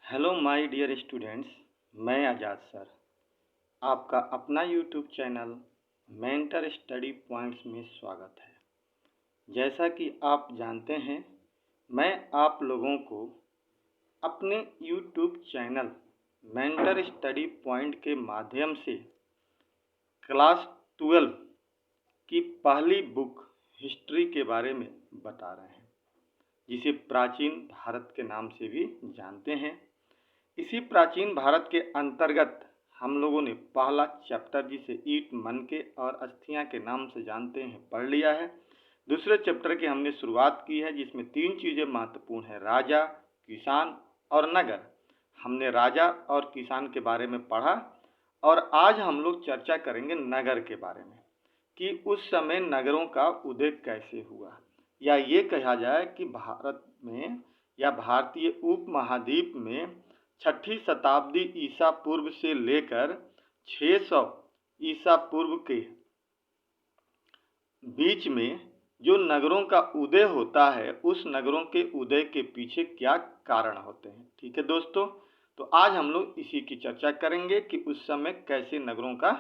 Hello my dear students. मैं आज़ाद sir आपका अपना YouTube channel mentor study points में स्वागत है। जैसा कि आप जानते हैं, मैं आप लोगों को अपने YouTube channel mentor study point के माध्यम से क्लास 12 की पहली बुक हिस्ट्री के बारे में बता रहे हैं, जिसे प्राचीन भारत के नाम से भी जानते हैं। इसी प्राचीन भारत के अंतर्गत हम लोगों ने पहला चैप्टर, जिसे ईट मन के और अस्थियां के नाम से जानते हैं, पढ़ लिया है। दूसरे चैप्टर की हमने शुरुआत की है, जिसमें 3 चीज़ें महत्वपूर्ण है: राजा, किसान और नगर। हमने राजा और किसान के बारे में पढ़ा और आज हम लोग चर्चा करेंगे नगर के बारे में कि उस समय नगरों का उदय कैसे हुआ, या ये कहा जाए कि भारत में या भारतीय उपमहाद्वीप में 6ठी शताब्दी ईसा पूर्व से लेकर 600 ईसा पूर्व के बीच में जो नगरों का उदय होता है, उस नगरों के उदय के पीछे क्या कारण होते हैं। ठीक है दोस्तों, तो आज हम लोग इसी की चर्चा करेंगे कि उस समय कैसे नगरों का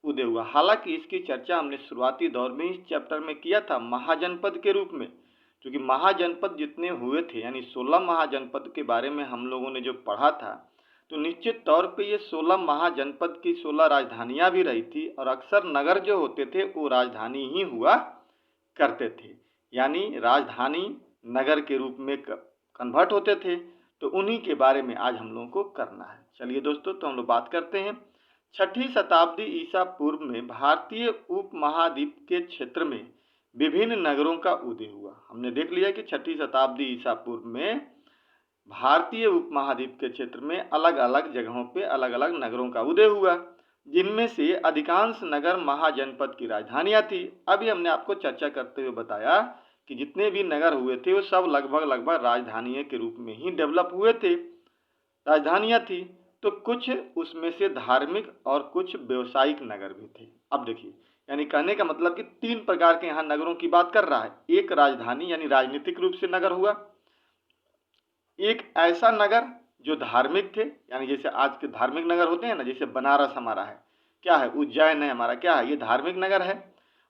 उदय हुआ। हालांकि इसकी चर्चा हमने शुरुआती दौर में इस चैप्टर में किया था महाजनपद के रूप में, क्योंकि महाजनपद जितने हुए थे, यानी 16 महाजनपद के बारे में हम लोगों ने जो पढ़ा था, तो निश्चित तौर पे ये 16 महाजनपद की 16 राजधानियां भी रही थी और अक्सर नगर जो होते थे वो राजधानी ही हुआ करते थे, यानी राजधानी नगर के रूप में कन्वर्ट होते थे। तो उन्हीं के बारे में आज हम लोगों को करना है। चलिए दोस्तों, तो हम लोग बात करते हैं। 6ठी शताब्दी ईसा पूर्व में भारतीय उपमहाद्वीप के क्षेत्र में विभिन्न नगरों का उदय हुआ। हमने देख लिया कि 6ठी शताब्दी ईसा पूर्व में भारतीय उपमहाद्वीप के क्षेत्र में अलग अलग जगहों पे अलग अलग नगरों का उदय हुआ, जिनमें से अधिकांश नगर महाजनपद की राजधानियां थी। अभी हमने आपको चर्चा करते हुए बताया कि जितने भी नगर हुए थे वो सब लगभग राजधानियों के रूप में ही डेवलप हुए थे, राजधानियां थी। तो कुछ उसमें से धार्मिक और कुछ व्यवसायिक नगर भी थे। अब देखिए, यानी कहने का मतलब कि 3 प्रकार के यहाँ नगरों की बात कर रहा है। एक राजधानी यानी राजनीतिक रूप से नगर हुआ, एक ऐसा नगर जो धार्मिक थे, यानी जैसे आज के धार्मिक नगर होते हैं ना, जैसे बनारस हमारा है, क्या है, उज्जैन है हमारा, क्या है, ये धार्मिक नगर है।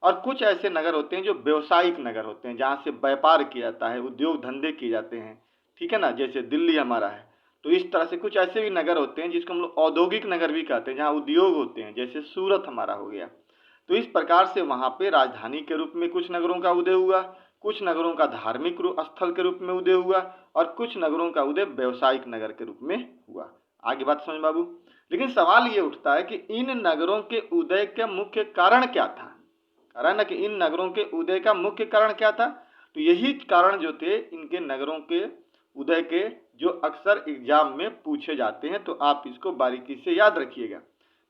और कुछ ऐसे नगर होते हैं जो व्यवसायिक नगर होते हैं, जहाँ से व्यापार किया जाता है, उद्योग धंधे किए जाते हैं। ठीक है ना, जैसे दिल्ली हमारा है। तो इस तरह से कुछ ऐसे भी नगर होते हैं जिसको हम लोग औद्योगिक नगर भी कहते हैं, जहाँ उद्योग होते हैं, जैसे सूरत हमारा हो गया। तो इस प्रकार से वहाँ पे राजधानी के रूप में कुछ नगरों का उदय हुआ, कुछ नगरों का धार्मिक स्थल के रूप में उदय हुआ और कुछ नगरों का उदय व्यवसायिक नगर के रूप में हुआ। आगे बात समझ बाबू। लेकिन सवाल ये उठता है कि इन नगरों के उदय का मुख्य कारण क्या था। कारण ना कि इन नगरों के उदय का मुख्य कारण क्या था। तो यही कारण जो थे इनके नगरों के उदय के, जो अक्सर एग्जाम में पूछे जाते हैं। तो आप इसको बारीकी से याद रखिएगा।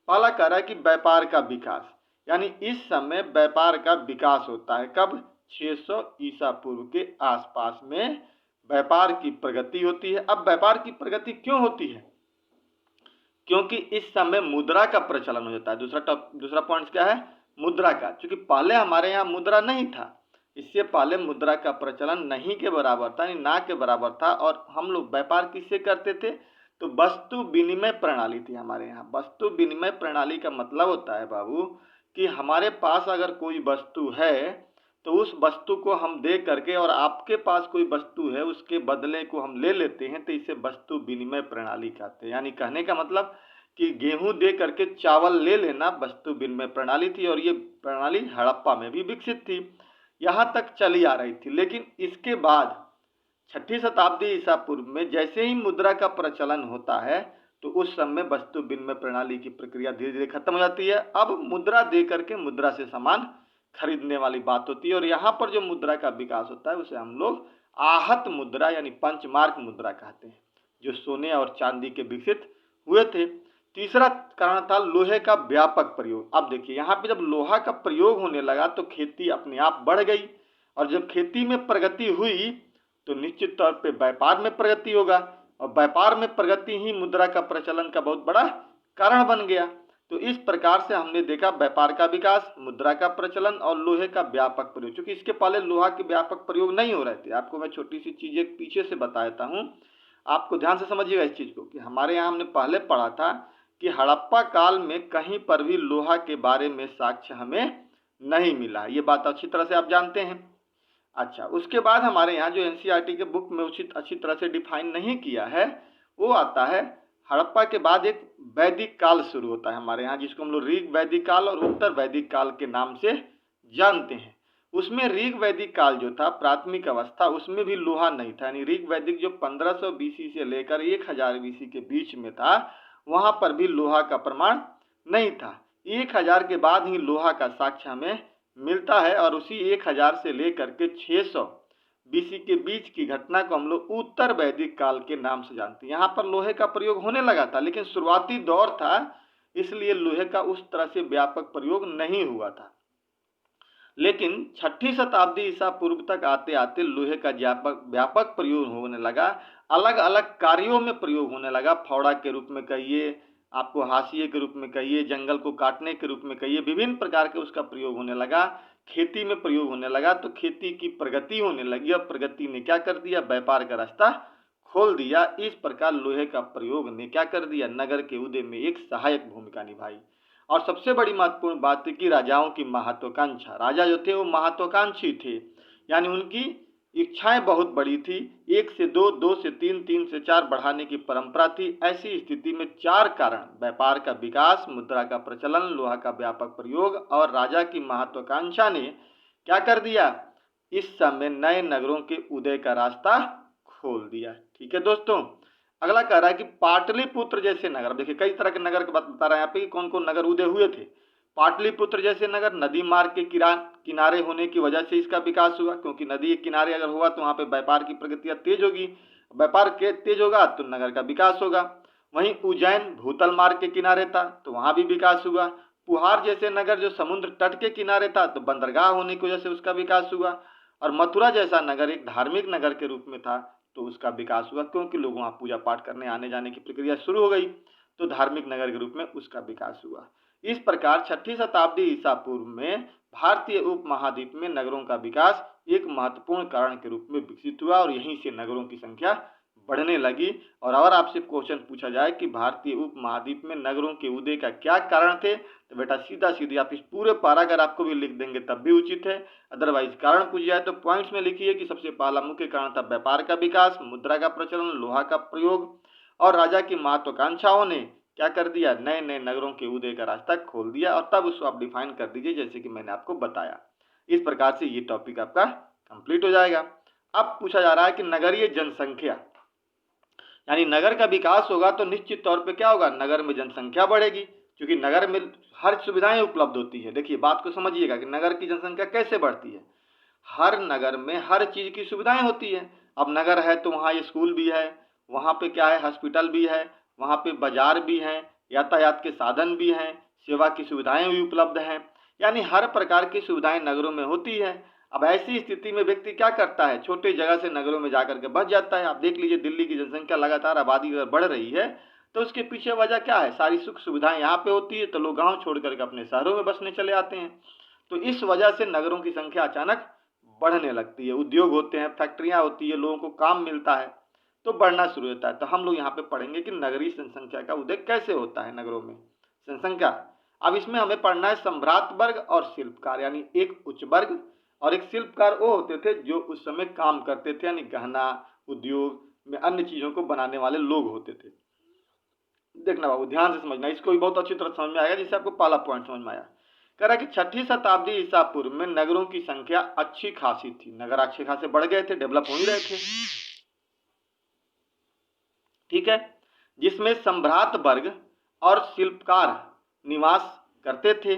पहला कह रहा है कि व्यापार का विकास, यानी इस समय व्यापार का विकास होता है। कब? 600 ईसा पूर्व के आसपास में व्यापार की प्रगति होती है। अब व्यापार की प्रगति क्यों होती है? क्योंकि इस समय मुद्रा का प्रचलन हो जाता है। दूसरा पॉइंट क्या है? मुद्रा का। क्योंकि पहले हमारे यहाँ मुद्रा नहीं था, इससे पहले मुद्रा का प्रचलन नहीं के बराबर था, यानी ना के बराबर था। और हम लोग व्यापार किससे करते थे? तो वस्तु विनिमय प्रणाली थी हमारे यहाँ। वस्तु विनिमय प्रणाली का मतलब होता है बाबू कि हमारे पास अगर कोई वस्तु है तो उस वस्तु को हम दे करके, और आपके पास कोई वस्तु है उसके बदले को हम ले लेते हैं, तो इसे वस्तु विनिमय प्रणाली कहते हैं। यानी कहने का मतलब कि गेहूं दे करके चावल ले लेना वस्तु विनिमय प्रणाली थी। और ये प्रणाली हड़प्पा में भी विकसित थी, यहाँ तक चली आ रही थी। लेकिन इसके बाद 6ठी शताब्दी ईसा पूर्व में जैसे ही मुद्रा का प्रचलन होता है, तो उस समय वस्तु विनिमय प्रणाली की प्रक्रिया धीरे धीरे खत्म हो जाती है। अब मुद्रा दे करके मुद्रा से सामान खरीदने वाली बात होती है। और यहाँ पर जो मुद्रा का विकास होता है उसे हम लोग आहत मुद्रा यानी पंचमार्क मुद्रा कहते हैं, जो सोने और चांदी के विकसित हुए थे। तीसरा कारण था लोहे का व्यापक प्रयोग। अब देखिए, यहाँ पे जब लोहा का प्रयोग होने लगा तो खेती अपने आप बढ़ गई, और जब खेती में प्रगति हुई तो निश्चित तौर पे व्यापार में प्रगति होगा, और व्यापार में प्रगति ही मुद्रा का प्रचलन का बहुत बड़ा कारण बन गया। तो इस प्रकार से हमने देखा व्यापार का विकास, मुद्रा का प्रचलन और लोहे का व्यापक प्रयोग। क्योंकि इसके पहले लोहा के व्यापक प्रयोग नहीं हो रहे थे। आपको मैं छोटी सी चीजें पीछे से बता देता हूँ। आपको ध्यान से समझिएगा इस चीज़ को कि हमारे यहाँ हमने पहले पढ़ा था कि हड़प्पा काल में कहीं पर भी लोहा के बारे में साक्ष्य हमें नहीं मिला। ये बात अच्छी तरह से आप जानते हैं। अच्छा, उसके बाद हमारे यहाँ जो एनसीईआरटी के बुक में उचित अच्छी तरह से डिफाइन नहीं किया है, वो आता है हड़प्पा के बाद एक वैदिक काल शुरू होता है हमारे यहाँ, जिसको हम लोग ऋग वैदिक काल और उत्तर वैदिक काल के नाम से जानते हैं। उसमें ऋग वैदिक काल जो था प्राथमिक अवस्था, उसमें भी लोहा नहीं था। यानी ऋग वैदिक जो 1500 बीसी से लेकर 1000 बीसी के बीच में था, वहां पर भी लोहा का प्रमाण नहीं था। 1000 के बाद ही लोहा का साक्ष्य हमें मिलता है और उसी 1000 से लेकर के 600 बीसी के बीच की घटना को हम लोग उत्तर वैदिक काल के नाम से जानते हैं। यहाँ पर लोहे का प्रयोग होने लगा था, लेकिन शुरुआती दौर था, इसलिए लोहे का उस तरह से व्यापक प्रयोग नहीं हुआ था। लेकिन 6ठी शताब्दी ईसा पूर्व तक आते आते लोहे का व्यापक प्रयोग होने लगा। अलग अलग कार्यों में प्रयोग होने लगा। फावड़ा के रूप में कहिए, आपको हाशिए के रूप में कहिए, जंगल को काटने के रूप में कहिए, विभिन्न प्रकार के उसका प्रयोग होने लगा। खेती में प्रयोग होने लगा तो खेती की प्रगति होने लगी। अब प्रगति ने क्या कर दिया, व्यापार का रास्ता खोल दिया। इस प्रकार लोहे का प्रयोग ने क्या कर दिया, नगर के उदय में एक सहायक भूमिका निभाई। और सबसे बड़ी महत्वपूर्ण बात थी कि राजाओं की महत्वाकांक्षा, राजा जो थे वो महत्वाकांक्षी थे, यानी उनकी इच्छाएं बहुत बड़ी थी। 1 से 2, 2 से 3, 3 से 4 बढ़ाने की परंपरा थी। ऐसी स्थिति में 4 कारण, व्यापार का विकास, मुद्रा का प्रचलन, लोहा का व्यापक प्रयोग और राजा की महत्वाकांक्षा ने क्या कर दिया, इस समय नए नगरों के उदय का रास्ता खोल दिया। ठीक है दोस्तों, अगला कह रहा है कि पाटलिपुत्र जैसे नगर, देखिए कई तरह के नगर की बात बता रहा है यहाँ पे, कौन कौन नगर उदय हुए थे। पाटलिपुत्र जैसे नगर नदी मार्ग के किनारे होने की वजह से इसका विकास हुआ, क्योंकि नदी के किनारे अगर हुआ तो वहाँ पे व्यापार की प्रगति तेज होगी, व्यापार के तेज होगा तो नगर का विकास होगा। वहीं उज्जैन भूतल मार्ग के किनारे था तो वहाँ भी विकास हुआ। पुहार जैसे नगर जो समुद्र तट के किनारे था तो बंदरगाह होने की वजह से उसका विकास हुआ। और मथुरा जैसा नगर एक धार्मिक नगर के रूप में था तो उसका विकास हुआ, क्योंकि लोग वहाँ पूजा पाठ करने आने जाने की प्रक्रिया शुरू हो गई तो धार्मिक नगर के रूप में उसका विकास हुआ। इस प्रकार 6ठी शताब्दी ईसा पूर्व में भारतीय उपमहाद्वीप में नगरों का विकास एक महत्वपूर्ण कारण के रूप में विकसित हुआ और यहीं से नगरों की संख्या बढ़ने लगी। और अगर आपसे क्वेश्चन पूछा जाए कि भारतीय उपमहाद्वीप में नगरों के उदय का क्या कारण थे, तो बेटा सीधा सीधी आप इस पूरे पैराग्राफ को भी लिख देंगे तब भी उचित है। अदरवाइज कारण पूछ जाए तो पॉइंट्स में लिखिए कि सबसे पहला मुख्य कारण था व्यापार का विकास, मुद्रा का प्रचलन, लोहा का प्रयोग और राजा की महत्वाकांक्षाओं ने क्या कर दिया, नए नए नगरों के उदय का रास्ता खोल दिया। और तब उसको आप डिफाइन कर दीजिए जैसे कि मैंने आपको बताया। इस प्रकार से ये टॉपिक आपका कंप्लीट हो जाएगा। अब पूछा जा रहा है कि नगरीय जनसंख्या, यानी नगर का विकास होगा तो निश्चित तौर पे क्या होगा, नगर में जनसंख्या बढ़ेगी, क्योंकि नगर में हर सुविधाएं उपलब्ध होती है। देखिए बात को समझिएगा कि नगर की जनसंख्या कैसे बढ़ती है, हर नगर में हर चीज की सुविधाएं होती है। अब नगर है तो वहाँ स्कूल भी है, वहाँ पे क्या है, हॉस्पिटल भी है, वहाँ पे बाजार भी है, यातायात के साधन भी हैं, सेवा की सुविधाएं भी उपलब्ध हैं, यानी हर प्रकार की सुविधाएं नगरों में होती है। अब ऐसी स्थिति में व्यक्ति क्या करता है, छोटे जगह से नगरों में जाकर के बस जाता है। आप देख लीजिए दिल्ली की जनसंख्या लगातार आबादी अगर बढ़ रही है तो उसके पीछे वजह क्या है, सारी सुख सुविधाएं यहाँ पे होती है तो लोग गाँव छोड़ करके अपने शहरों में बसने चले आते हैं। तो इस वजह से नगरों की संख्या अचानक बढ़ने लगती है, उद्योग होते हैं, फैक्ट्रियाँ होती है, लोगों को काम मिलता है तो बढ़ना शुरू होता है। तो हम लोग यहाँ पे पढ़ेंगे कि नगरीय जनसंख्या का उदय कैसे होता है नगरों में जनसंख्या। अब इसमें हमें पढ़ना है सम्राट वर्ग और शिल्पकार, यानी एक उच्च वर्ग और एक शिल्पकार वो होते थे जो उस समय काम करते थे, यानी गहना उद्योग में अन्य चीजों को बनाने वाले लोग होते थे। देखना बाबू ध्यान से समझना, इसको भी बहुत अच्छी तरह समझ में आएगा, जिससे आपको पहला पॉइंट समझ में आया। कह रहा है कि 6ठी शताब्दी ईसा पूर्व में नगरों की संख्या अच्छी खासी थी, नगर अच्छे खासे बढ़ गए थे, डेवलप हो ही रहे थे। ठीक है, जिसमें सम्राट वर्ग और शिल्पकार निवास करते थे,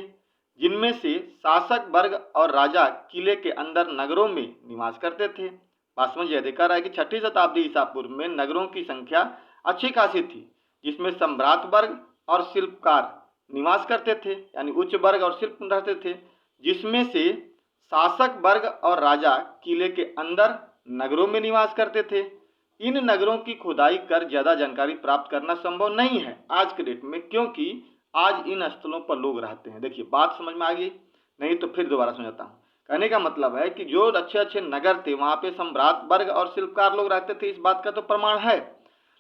जिनमें से शासक वर्ग और राजा किले के अंदर नगरों में निवास करते थे। बात समझिए, देखा रहा है कि 6ठी शताब्दी ईसा पूर्व में नगरों की संख्या अच्छी खासी थी, जिसमें सम्राट वर्ग और शिल्पकार निवास करते थे, यानी उच्च वर्ग और शिल्प रहते थे, जिसमें से शासक वर्ग और राजा किले के अंदर नगरों में निवास करते थे। इन नगरों की खुदाई कर ज्यादा जानकारी प्राप्त करना संभव नहीं है आज के डेट में, क्योंकि आज इन स्थलों पर लोग रहते हैं। देखिए बात समझ में आ गई, नहीं तो फिर दोबारा समझाता हूँ। कहने का मतलब है कि जो अच्छे अच्छे नगर थे वहां पे सम्राट वर्ग और शिल्पकार लोग रहते थे, इस बात का तो प्रमाण है।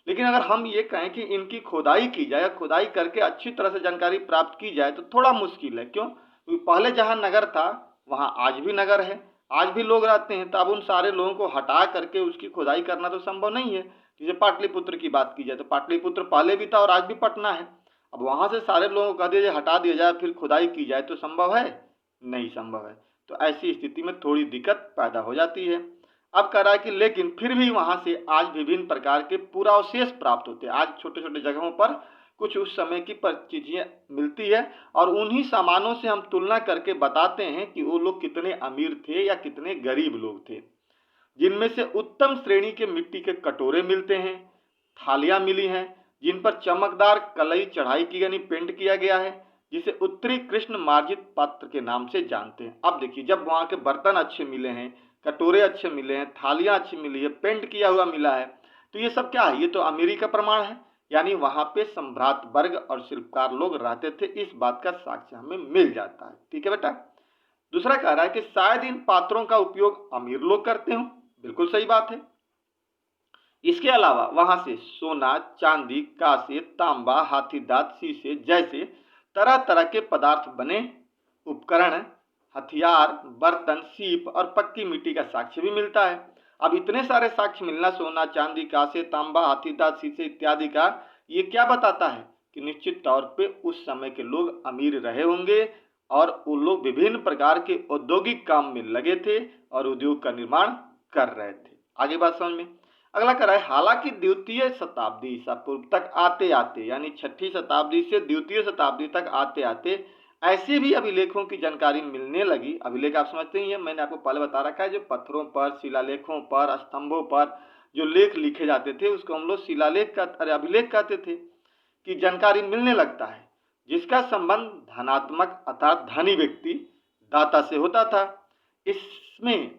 लेकिन अगर हम ये कहें कि इनकी खुदाई की जाए, खुदाई करके अच्छी तरह से जानकारी प्राप्त की जाए तो थोड़ा मुश्किल है। क्यों? क्योंकि पहले जहाँ नगर था वहाँ आज भी नगर है, आज भी लोग रहते हैं, तो अब उन सारे लोगों को हटा करके उसकी खुदाई करना तो संभव नहीं है। जैसे पाटलिपुत्र की बात की जाए तो पाटलिपुत्र पहले भी था और आज भी पटना है। अब वहाँ से सारे लोगों को कह दिया जाए, हटा दिया जाए, फिर खुदाई की जाए तो संभव है? नहीं संभव है। तो ऐसी स्थिति में थोड़ी दिक्कत पैदा हो जाती है। अब कह रहा है कि लेकिन फिर भी वहां से आज विभिन्न प्रकार के पुरावशेष प्राप्त होते हैं। आज छोटे छोटे जगहों पर कुछ उस समय की चीजें मिलती है और उन्हीं सामानों से हम तुलना करके बताते हैं कि वो लोग कितने अमीर थे या कितने गरीब लोग थे। जिनमें से उत्तम श्रेणी के मिट्टी के कटोरे मिलते हैं, थालियां मिली हैं जिन पर चमकदार कलई चढ़ाई की यानी पेंट किया गया है, जिसे उत्तरी कृष्ण मार्जित पात्र के नाम से जानते हैं। अब देखिए, जब वहां के बर्तन अच्छे मिले हैं, कटोरे अच्छे मिले हैं, थालियां अच्छी मिली है, पेंट किया हुआ मिला है, तो ये सब क्या है? ये तो अमीरी का प्रमाण है। यानी वहां पे सम्राट वर्ग और शिल्पकार लोग रहते थे, इस बात का साक्ष्य हमें मिल जाता है। ठीक है बेटा। दूसरा कह रहा है कि शायद इन पात्रों का उपयोग अमीर लोग करते हों। बिल्कुल सही बात है। इसके अलावा वहां से सोना, चांदी, कांसे, तांबा, हाथी दांत, शीशे जैसे तरह तरह के पदार्थ बने, उपकरण, हथियार, बर्तन, सीप और पक्की मिट्टी का साक्ष्य भी मिलता है। अब इतने सारे साक्ष्य मिलना, सोना, चांदी, कांसे, तांबा, हाथी दांत, शीशे इत्यादि का, ये क्या बताता है? कि निश्चित तौर पे उस समय के लोग अमीर रहे होंगे और वो लोग विभिन्न प्रकार के औद्योगिक काम में लगे थे और उद्योग का निर्माण कर रहे थे। आगे बात समझ में। अगला कह रहा है, हालांकि द्वितीय शताब्दी ईसा पूर्व तक आते आते, यानी छठी शताब्दी से द्वितीय शताब्दी तक आते आते ऐसे भी अभिलेखों की जानकारी मिलने लगी। अभिलेख आप समझते ही हैं, मैंने आपको पहले बता रखा है, जो पत्थरों पर, शिलालेखों पर, स्तंभों पर जो लेख लिखे जाते थे उसको हम लोग शिलालेख का अभिलेख कहते थे। की जानकारी मिलने लगता है जिसका संबंध धनात्मक अर्थात धनी व्यक्ति दाता से होता था। इसमें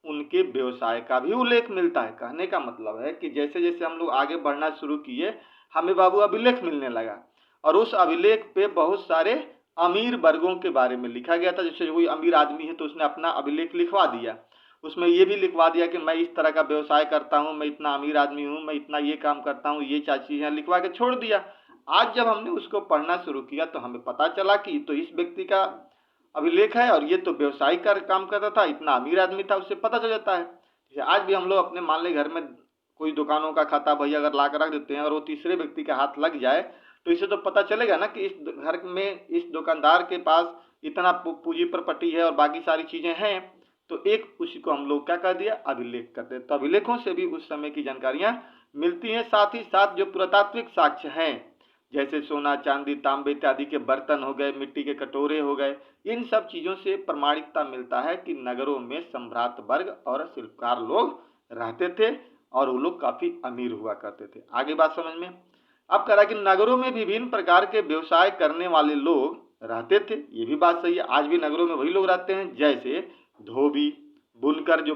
उनके व्यवसाय का भी उल्लेख मिलता है। कहने का मतलब है कि जैसे जैसे हम लोग आगे बढ़ना शुरू किए, हमें बाबू अभिलेख मिलने लगा और उस अभिलेख पे बहुत सारे अमीर वर्गों के बारे में लिखा गया था। जैसे कोई अमीर आदमी है तो उसने अपना अभिलेख लिखवा दिया, उसमें ये भी लिखवा दिया कि मैं इस तरह का व्यवसाय करता हूँ, मैं इतना अमीर आदमी हूँ, मैं इतना ये काम करता हूँ, ये चार चीजें लिखवा के छोड़ दिया। आज जब हमने उसको पढ़ना शुरू किया तो हमें पता चला कि तो इस व्यक्ति का अभिलेख है और ये तो व्यवसायिक काम करता था, इतना अमीर आदमी था, उससे पता चल जाता है। जैसे आज भी हम लोग अपने मान ले घर में कोई दुकानों का खाता भैया अगर ला कर रख देते हैं और वो तीसरे व्यक्ति का हाथ लग जाए तो इससे तो पता चलेगा ना कि इस घर में इस दुकानदार के पास इतना पूंजी प्रॉपर्टी है और बाकी सारी चीजें हैं। तो एक उसी को हम लोग क्या कर दिया? अभिलेख करते हैं। तो अभिलेखों से भी उस समय की जानकारियां मिलती हैं। साथ ही साथ जो पुरातात्विक साक्ष्य हैं, जैसे सोना, चांदी, तांबे इत्यादि के बर्तन हो गए, मिट्टी के कटोरे हो गए, इन सब चीजों से प्रमाणिकता मिलता है कि नगरों में सम्राट वर्ग और शिल्पकार लोग रहते थे और वो लोग काफी अमीर हुआ करते थे। आगे बात समझ में। अब कह रहा कि नगरों में विभिन्न प्रकार के व्यवसाय करने वाले लोग रहते थे। ये भी बात सही है, आज भी नगरों में वही लोग रहते हैं। जैसे धोबी, बुनकर जो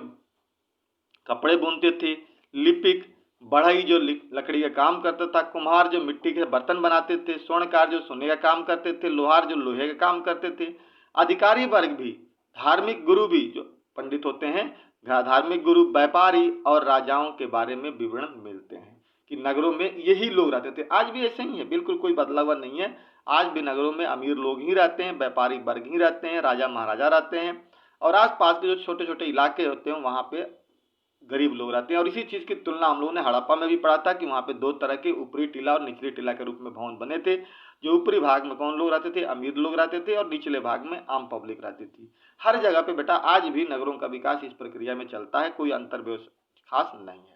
कपड़े बुनते थे, लिपिक, बढ़ई जो लकड़ी का काम करता था, कुम्हार जो मिट्टी के बर्तन बनाते थे, स्वर्णकार जो सोने का काम करते थे, लोहार जो लोहे का काम करते थे, अधिकारी वर्ग भी, धार्मिक गुरु भी जो पंडित होते हैं, धार्मिक गुरु, व्यापारी और राजाओं के बारे में विवरण मिलते हैं कि नगरों में यही लोग रहते थे। आज भी ऐसे ही है, बिल्कुल कोई बदलाव नहीं है। आज भी नगरों में अमीर लोग ही रहते हैं, व्यापारी वर्ग ही रहते हैं, राजा महाराजा रहते हैं और आसपास के जो छोटे छोटे इलाके होते हैं वहाँ पे गरीब लोग रहते हैं। और इसी चीज की तुलना हम लोगों ने हड़प्पा में भी पढ़ा था कि वहाँ पे दो तरह के ऊपरी टीला और निचले टीला के रूप में भवन बने थे। जो ऊपरी भाग में कौन लोग रहते थे? अमीर लोग रहते थे और निचले भाग में आम पब्लिक रहती थी। हर जगह पे बेटा आज भी नगरों का विकास इस प्रक्रिया में चलता है, कोई अंतर खास नहीं है।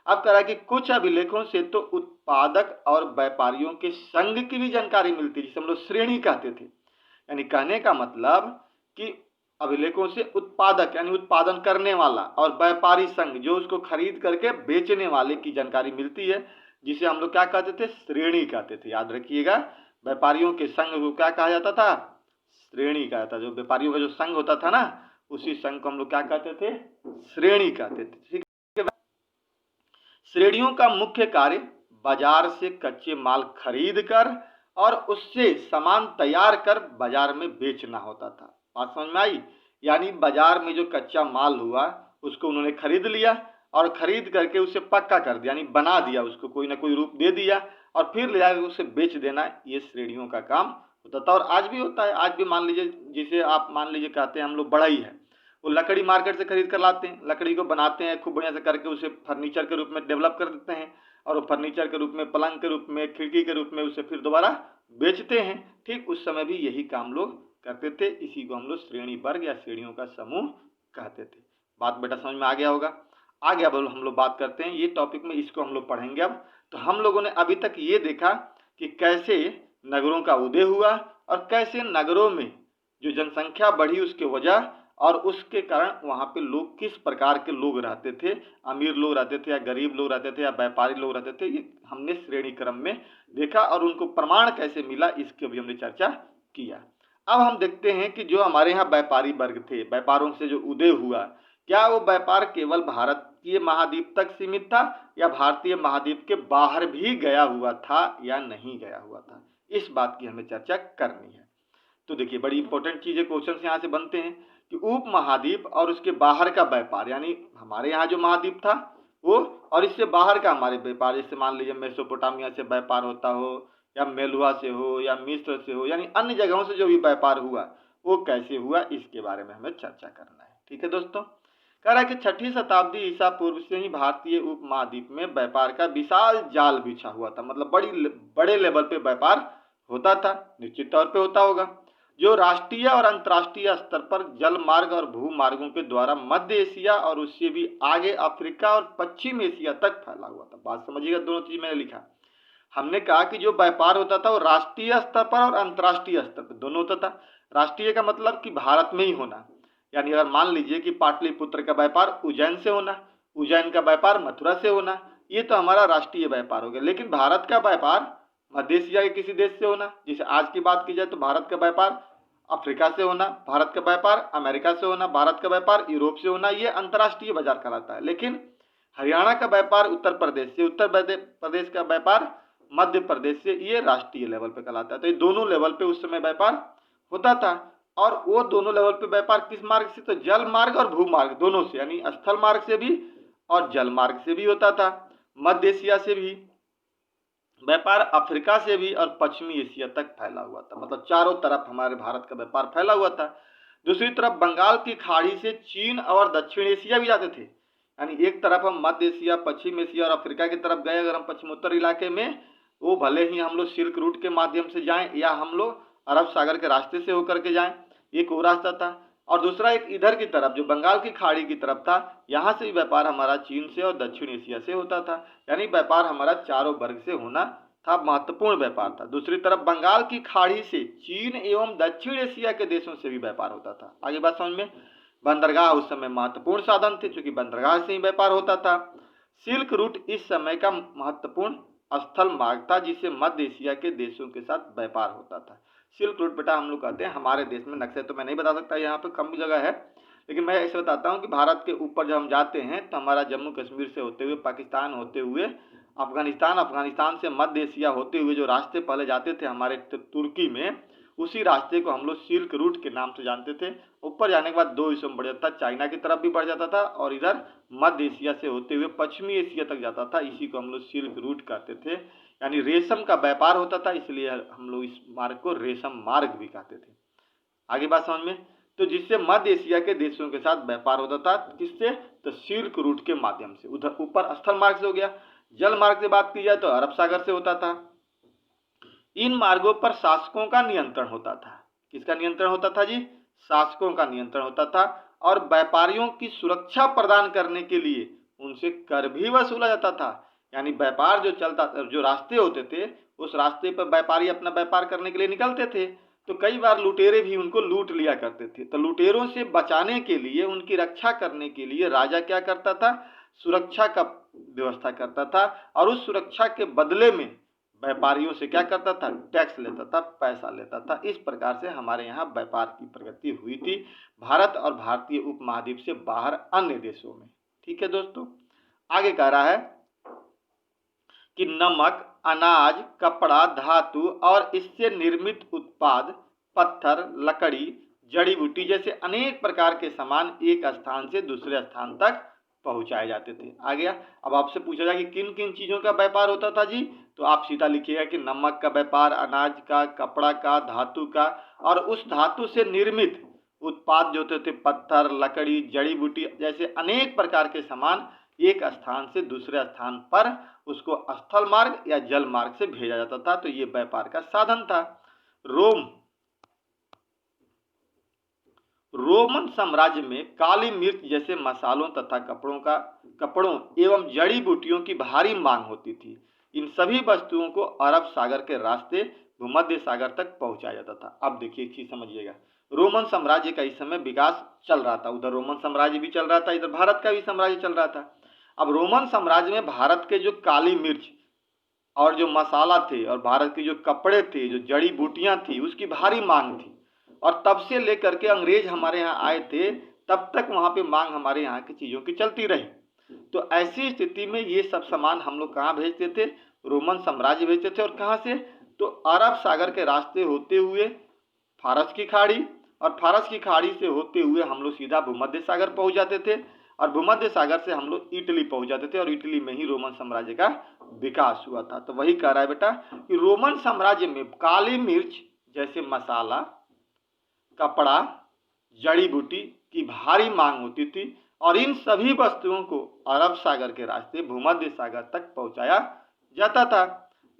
अब कह रहा है कि कुछ अभिलेखों से तो उत्पादक और व्यापारियों के संघ की भी जानकारी मिलती है, जिसे हम लोग श्रेणी कहते थे। यानी कहने का मतलब कि अभिलेखों से उत्पादक यानी उत्पादन करने वाला और व्यापारी संघ जो उसको खरीद करके बेचने वाले की जानकारी मिलती है, जिसे हम लोग क्या कहते थे? श्रेणी कहते थे। याद रखिएगा, व्यापारियों के संघ को क्या कहा जाता था? श्रेणी कहा था। जो व्यापारियों का जो संघ होता था ना, उसी संघ को हम लोग क्या कहते थे? श्रेणी कहते थे। ठीक है। श्रेणियों का मुख्य कार्य बाजार से कच्चे माल खरीद कर और उससे सामान तैयार कर बाजार में बेचना होता था। बात समझ में आई? यानी बाजार में जो कच्चा माल हुआ उसको उन्होंने खरीद लिया और खरीद करके उसे पक्का कर दिया, यानी बना दिया, उसको कोई ना कोई रूप दे दिया और फिर ले जाकर उसे बेच देना, ये श्रेणियों का काम होता था। और आज भी होता है। आज भी मान लीजिए, जिसे आप मान लीजिए कहते हैं हम लोग बढ़ई है, वो लकड़ी मार्केट से खरीद कर लाते हैं, लकड़ी को बनाते हैं खूब बढ़िया से करके, उसे फर्नीचर के रूप में डेवलप कर देते हैं और वो फर्नीचर के रूप में, पलंग के रूप में, खिड़की के रूप में उसे फिर दोबारा बेचते हैं। ठीक उस समय भी यही काम लोग करते थे। इसी को हम लोग श्रेणी वर्ग या श्रेणियों का समूह कहते थे। बात बेटा समझ में आ गया होगा। आगे अब हम लोग बात करते हैं ये टॉपिक में, इसको हम लोग पढ़ेंगे अब। तो हम लोगों ने अभी तक ये देखा कि कैसे नगरों का उदय हुआ और कैसे नगरों में जो जनसंख्या बढ़ी उसके वजह और उसके कारण वहाँ पे लोग किस प्रकार के लोग रहते थे, अमीर लोग रहते थे या गरीब लोग रहते थे या व्यापारी लोग रहते थे, ये हमने श्रेणी क्रम में देखा और उनको प्रमाण कैसे मिला इसकी भी हमने चर्चा किया। अब हम देखते हैं कि जो हमारे यहाँ व्यापारी वर्ग थे, व्यापारों से जो उदय हुआ, क्या वो व्यापार केवल भारतीय महाद्वीप तक सीमित था या भारतीय महाद्वीप के बाहर भी गया हुआ था या नहीं गया हुआ था, इस बात की हमें चर्चा करनी है। तो देखिए बड़ी इंपॉर्टेंट चीजें क्वेश्चन यहाँ से बनते हैं कि उप महाद्वीप और उसके बाहर का व्यापार, यानी हमारे यहाँ जो महाद्वीप था वो और इससे बाहर का हमारे व्यापार, जैसे मान लीजिए मेसोपोटामिया से व्यापार होता हो या मेलुआ से हो या मिस्र से हो, यानी अन्य जगहों से जो भी व्यापार हुआ वो कैसे हुआ, इसके बारे में हमें चर्चा करना है। ठीक है दोस्तों। कह रहा है कि 6ठी शताब्दी ईसा पूर्व से ही भारतीय उपमहाद्वीप में व्यापार का विशाल जाल बिछा हुआ था, मतलब बड़े लेवल पे व्यापार होता था, निश्चित तौर पे होता होगा, जो राष्ट्रीय और अंतर्राष्ट्रीय स्तर पर जल मार्ग और भू मार्गों के द्वारा मध्य एशिया और उससे भी आगे अफ्रीका और पश्चिम एशिया तक फैला हुआ था। बात समझिएगा, दोनों चीज मैंने लिखा। हमने कहा कि जो व्यापार होता था वो राष्ट्रीय स्तर पर और अंतर्राष्ट्रीय स्तर पर दोनों होता था। राष्ट्रीय का मतलब कि भारत में ही होना, यानी अगर मान लीजिए कि पाटलिपुत्र का व्यापार उज्जैन से होना, उज्जैन का व्यापार मथुरा से होना, ये तो हमारा राष्ट्रीय व्यापार हो गया। लेकिन भारत का व्यापार मध्य एशिया के किसी देश से होना, जैसे आज की बात की जाए तो भारत का व्यापार अफ्रीका से होना, भारत का व्यापार अमेरिका से होना, भारत का व्यापार यूरोप से होना, ये अंतर्राष्ट्रीय बाजार कहलाता है। लेकिन हरियाणा का व्यापार उत्तर प्रदेश से, उत्तर प्रदेश का व्यापार मध्य प्रदेश से, ये राष्ट्रीय लेवल पे कहलाता है। तो ये दोनों लेवल पे उस समय व्यापार होता था। और वो दोनों लेवल पे व्यापार किस मार्ग से, तो जल मार्ग और भू मार्ग दोनों से, यानी स्थल मार्ग से भी और जल मार्ग से भी होता था। मध्य एशिया से भी व्यापार, अफ्रीका से भी और पश्चिमी एशिया तक फैला हुआ था, मतलब चारों तरफ हमारे भारत का व्यापार फैला हुआ था। दूसरी तरफ बंगाल की खाड़ी से चीन और दक्षिण एशिया भी जाते थे, यानी एक तरफ हम मध्य एशिया, पश्चिम एशिया और अफ्रीका की तरफ गए अगर हम पश्चिमोत्तर इलाके में, वो भले ही हम लोग सिल्क रूट के माध्यम से जाएं या हम लोग अरब सागर के रास्ते से होकर के जाएं, एक वो रास्ता था। और दूसरा एक इधर की तरफ जो बंगाल की खाड़ी की तरफ था, यहाँ से भी व्यापार हमारा चीन से और दक्षिण एशिया से होता था, यानी व्यापार हमारा चारों वर्ग से होना था, महत्वपूर्ण व्यापार था। दूसरी तरफ बंगाल की खाड़ी से चीन एवं दक्षिण एशिया के देशों से भी व्यापार होता था। आगे बात समझ में। बंदरगाह उस समय महत्वपूर्ण साधन थे, क्योंकि बंदरगाह से ही व्यापार होता था। सिल्क रूट इस समय का महत्वपूर्ण स्थल मार्ग था, जिससे मध्य एशिया के देशों के साथ व्यापार होता था। सिल्क रूट बेटा हम लोग कहते हैं हमारे देश में, नक्शे तो मैं नहीं बता सकता, यहाँ पे कम जगह है, लेकिन मैं ऐसे बताता हूँ कि भारत के ऊपर जब हम जाते हैं तो हमारा जम्मू कश्मीर से होते हुए, पाकिस्तान होते हुए अफगानिस्तान, अफगानिस्तान से मध्य एशिया होते हुए जो रास्ते पहले जाते थे हमारे तुर्की में, उसी रास्ते को हम लोग सिल्क रूट के नाम से जानते थे। ऊपर जाने के बाद दो हिस्सों में बढ़ जाता था, चाइना की तरफ भी बढ़ जाता था और इधर मध्य एशिया से होते हुए पश्चिमी एशिया तक जाता था। इसी को हम लोग सिल्क रूट कहते थे, यानी रेशम का व्यापार होता था, इसलिए हम लोग इस मार्ग को रेशम मार्ग भी कहते थे। आगे बात समझ में। तो जिससे मध्य एशिया के देशों के साथ व्यापार होता था, किससे, तो सिल्क रूट के माध्यम से। उधर ऊपर स्थल मार्ग से हो गया। जल मार्ग से बात की जाए तो अरब सागर से होता था। इन मार्गों पर शासकों का नियंत्रण होता था। किसका नियंत्रण होता था जी, शासकों का नियंत्रण होता था। और व्यापारियों की सुरक्षा प्रदान करने के लिए उनसे कर भी वसूला जाता था। यानी व्यापार जो चलता, जो रास्ते होते थे उस रास्ते पर व्यापारी अपना व्यापार करने के लिए निकलते थे, तो कई बार लुटेरे भी उनको लूट लिया करते थे। तो लुटेरों से बचाने के लिए, उनकी रक्षा करने के लिए राजा क्या करता था, सुरक्षा का व्यवस्था करता था। और उस सुरक्षा के बदले में व्यापारियों से क्या करता था, टैक्स लेता था, पैसा लेता था। इस प्रकार से हमारे यहाँ व्यापार की प्रगति हुई थी, भारत और भारतीय उपमहाद्वीप से बाहर अन्य देशों में। ठीक है दोस्तों। आगे कह रहा है कि नमक, अनाज, कपड़ा, धातु और इससे निर्मित उत्पाद, पत्थर, लकड़ी, जड़ी बूटी जैसे अनेक प्रकार के सामान एक स्थान से दूसरे स्थान तक पहुंचाए जाते थे। आ गया। अब आपसे पूछा जाए कि किन किन चीज़ों का व्यापार होता था जी, तो आप सीधा लिखिएगा कि नमक का व्यापार, अनाज का, कपड़ा का, धातु का, और उस धातु से निर्मित उत्पाद जो होते थे, पत्थर, लकड़ी, जड़ी बूटी जैसे अनेक प्रकार के सामान एक स्थान से दूसरे स्थान पर उसको स्थल मार्ग या जल मार्ग से भेजा जाता था। तो ये व्यापार का साधन था। रोमन साम्राज्य में काली मिर्च जैसे मसालों तथा कपड़ों एवं जड़ी बूटियों की भारी मांग होती थी। इन सभी वस्तुओं को अरब सागर के रास्ते भूमध्य सागर तक पहुंचाया जाता था। अब देखिए एक चीज समझिएगा, रोमन साम्राज्य का इस समय विकास चल रहा था। उधर रोमन साम्राज्य भी चल रहा था, इधर भारत का भी साम्राज्य चल रहा था। अब रोमन साम्राज्य में भारत के जो काली मिर्च और जो मसाला थे और भारत के जो कपड़े थे, जो जड़ी बूटियां थी, उसकी भारी मांग थी। और तब से लेकर के अंग्रेज हमारे यहाँ आए थे, तब तक वहाँ पे मांग हमारे यहाँ की चीज़ों की चलती रही। तो ऐसी स्थिति में ये सब सामान हम लोग कहाँ भेजते थे? रोमन साम्राज्य भेजते थे। और कहाँ से? तो अरब सागर के रास्ते होते हुए फारस की खाड़ी, और फारस की खाड़ी से होते हुए हम लोग सीधा भूमध्य सागर पहुँच जाते थे, और भूमध्य सागर से हम लोग इटली पहुँच जाते थे, और इटली में ही रोमन साम्राज्य का विकास हुआ था। तो वही कह रहा है बेटा कि रोमन साम्राज्य में काली मिर्च जैसे मसाला, कपड़ा, जड़ी बूटी की भारी मांग होती थी, और इन सभी वस्तुओं को अरब सागर के रास्ते भूमध्य सागर तक पहुंचाया जाता था।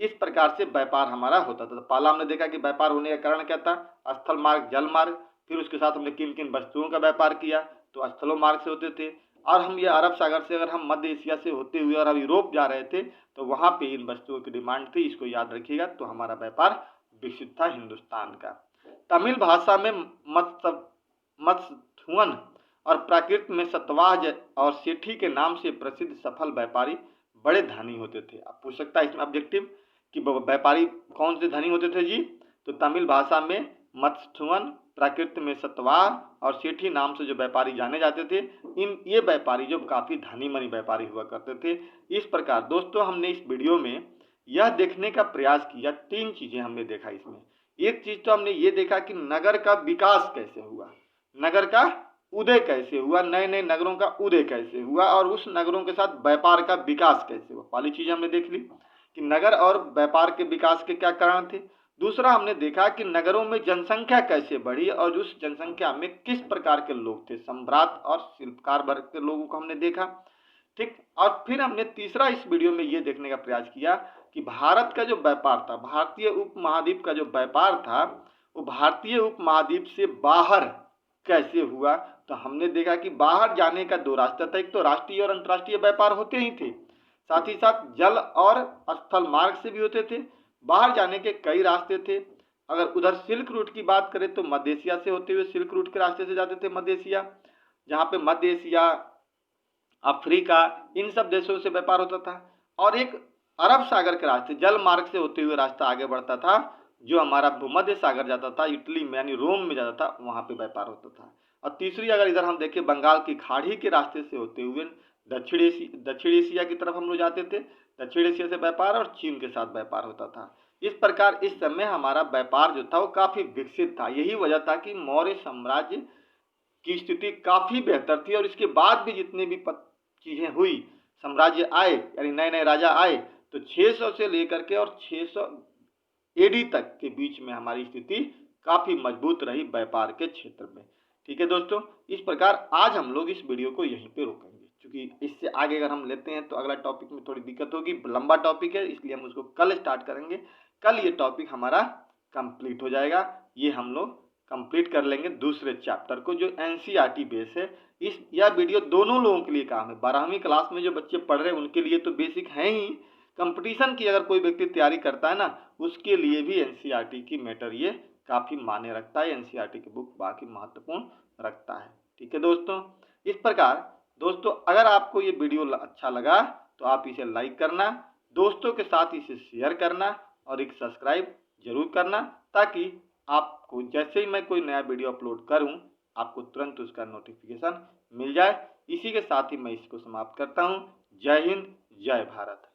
इस प्रकार से व्यापार हमारा होता था। तो पहला हमने देखा कि व्यापार होने का कारण क्या था? स्थल मार्ग, जल मार्ग। फिर उसके साथ हमने किन किन वस्तुओं का व्यापार किया, तो स्थलों मार्ग से होते थे। और हम ये अरब सागर से अगर हम मध्य एशिया से होते हुए और हम यूरोप जा रहे थे, तो वहाँ पे इन वस्तुओं की डिमांड थी। इसको याद रखिएगा। तो हमारा व्यापार विकसित था हिंदुस्तान का। तमिल भाषा में मत्स्यथुअन और प्राकृत में सतवाह और सेठी के नाम से प्रसिद्ध सफल व्यापारी बड़े धनी होते थे। अब पूछ सकता है इसमें ऑब्जेक्टिव कि व्यापारी कौन से धनी होते थे जी? तो तमिल भाषा में मत्स्यथुअन, प्राकृत में सतवाह और सेठी नाम से जो व्यापारी जाने जाते थे, ये व्यापारी जो काफ़ी धनी मनी व्यापारी हुआ करते थे। इस प्रकार दोस्तों हमने इस वीडियो में यह देखने का प्रयास किया, 3 चीज़ें हमने देखा इसमें। एक चीज तो हमने ये देखा कि नगर का विकास कैसे हुआ, नगर का उदय कैसे हुआ, नए नए नगरों का उदय कैसे हुआ, और उस नगरों के साथ व्यापार का विकास कैसे हुआ। पहली चीज हमने देख ली कि नगर और व्यापार के विकास के क्या कारण थे। दूसरा हमने देखा कि नगरों में जनसंख्या कैसे बढ़ी और उस जनसंख्या में किस प्रकार के लोग थे, सम्राट और शिल्पकार वर्ग के लोगों को हमने देखा। ठीक। और फिर हमने तीसरा इस वीडियो में ये देखने का प्रयास किया कि भारत का जो व्यापार था, भारतीय उपमहाद्वीप का जो व्यापार था, वो भारतीय उपमहाद्वीप से बाहर कैसे हुआ। तो हमने देखा कि बाहर जाने का 2 रास्ता था। एक तो राष्ट्रीय और अंतर्राष्ट्रीय व्यापार होते ही थे, साथ ही साथ जल और स्थल मार्ग से भी होते थे। बाहर जाने के कई रास्ते थे। अगर उधर सिल्क रूट की बात करें तो मध्य एशिया से होते हुए सिल्क रूट के रास्ते से जाते थे मध्य एशिया, जहाँ पे मध्य एशिया, अफ्रीका, इन सब देशों से व्यापार होता था। और एक अरब सागर के रास्ते जल मार्ग से होते हुए रास्ता आगे बढ़ता था, जो हमारा भूमध्य सागर जाता था, इटली में यानी रोम में जाता था, वहाँ पे व्यापार होता था। और तीसरी अगर इधर हम देखें बंगाल की खाड़ी के रास्ते से होते हुए दक्षिण एशिया की तरफ हम लोग जाते थे। दक्षिण एशिया से व्यापार और चीन के साथ व्यापार होता था। इस प्रकार इस समय हमारा व्यापार जो था वो काफ़ी विकसित था। यही वजह था कि मौर्य साम्राज्य की स्थिति काफ़ी बेहतर थी। और इसके बाद भी जितने भी चीज़ें हुई, साम्राज्य आए यानी नए नए राजा आए, तो 600 से लेकर के और 600 एडी तक के बीच में हमारी स्थिति काफ़ी मजबूत रही व्यापार के क्षेत्र में। ठीक है दोस्तों, इस प्रकार आज हम लोग इस वीडियो को यहीं पे रोकेंगे, क्योंकि इससे आगे अगर हम लेते हैं तो अगला टॉपिक में थोड़ी दिक्कत होगी, लंबा टॉपिक है, इसलिए हम उसको कल स्टार्ट करेंगे। कल ये टॉपिक हमारा कंप्लीट हो जाएगा। ये हम लोग कंप्लीट कर लेंगे दूसरे चैप्टर को, जो एनसीईआरटी बेस है। यह वीडियो दोनों लोगों के लिए काम है। 12वीं क्लास में जो बच्चे पढ़ रहे हैं उनके लिए तो बेसिक है ही, कंपटीशन की अगर कोई व्यक्ति तैयारी करता है ना, उसके लिए भी एनसीईआरटी की मैटर ये काफ़ी मायने रखता है। एनसीईआरटी की बुक बाकी महत्वपूर्ण रखता है। ठीक है दोस्तों, इस प्रकार दोस्तों अगर आपको ये वीडियो अच्छा लगा तो आप इसे लाइक करना, दोस्तों के साथ इसे शेयर करना और एक सब्सक्राइब जरूर करना, ताकि आपको जैसे ही मैं कोई नया वीडियो अपलोड करूं आपको तुरंत उसका नोटिफिकेशन मिल जाए। इसी के साथ ही मैं इसको समाप्त करता हूं। जय हिंद, जय भारत।